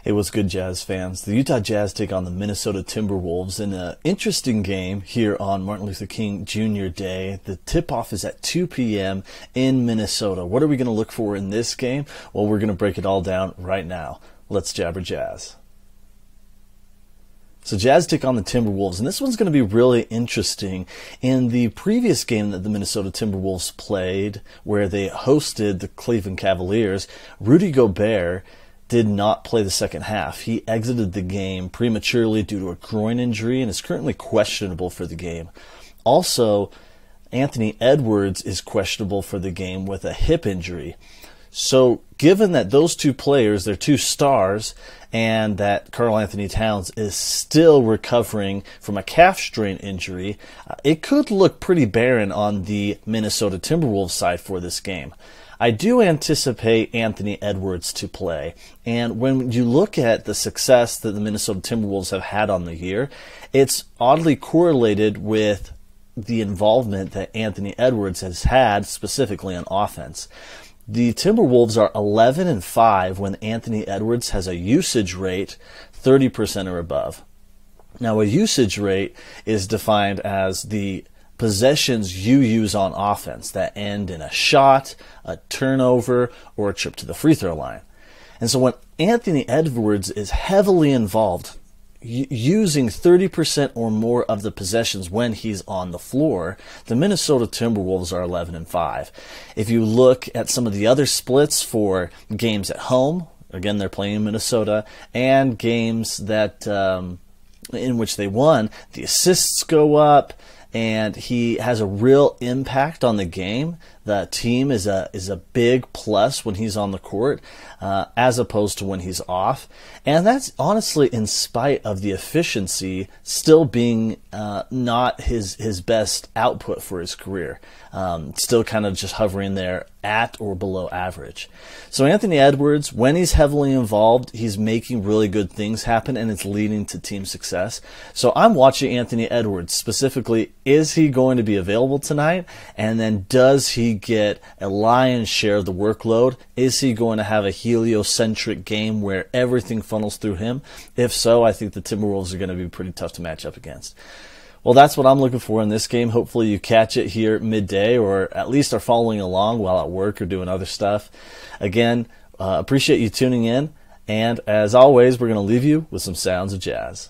Hey, what's good, Jazz fans? The Utah Jazz take on the Minnesota Timberwolves in an interesting game here on Martin Luther King Jr. Day. The tip-off is at 2 p.m. in Minnesota. What are we going to look for in this game? Well, we're going to break it all down right now. Let's jabber Jazz. So Jazz take on the Timberwolves, and this one's going to be really interesting. In the previous game that the Minnesota Timberwolves played, where they hosted the Cleveland Cavaliers, Rudy Gobert did not play the second half. He exited the game prematurely due to a groin injury and is currently questionable for the game. Also, Anthony Edwards is questionable for the game with a hip injury. So given that those two players, they're two stars, and that Karl Anthony Towns is still recovering from a calf strain injury, it could look pretty barren on the Minnesota Timberwolves side for this game. I do anticipate Anthony Edwards to play, and when you look at the success that the Minnesota Timberwolves have had on the year, it's oddly correlated with the involvement that Anthony Edwards has had specifically on offense. The Timberwolves are 11-5 when Anthony Edwards has a usage rate 30% or above. Now, a usage rate is defined as the possessions you use on offense that end in a shot, a turnover, or a trip to the free throw line. And so when Anthony Edwards is heavily involved, using 30% or more of the possessions when he's on the floor, the Minnesota Timberwolves are 11-5. If you look at some of the other splits for games at home, again, they're playing in Minnesota, and games that in which they won, the assists go up, and he has a real impact on the game. The team is a big plus when he's on the court, as opposed to when he's off. And that's honestly in spite of the efficiency still being not his best output for his career. Still kind of just hovering there at or below average. So Anthony Edwards, when he's heavily involved, he's making really good things happen, and it's leading to team success. So I'm watching Anthony Edwards specifically. Is he going to be available tonight? And then does he get a lion's share of the workload? Is he going to have a heliocentric game where everything funnels through him? If so, I think the Timberwolves are going to be pretty tough to match up against. Well, that's what I'm looking for in this game. Hopefully you catch it here midday, or at least are following along while at work or doing other stuff. Again, appreciate you tuning in. And as always, we're going to leave you with some sounds of jazz.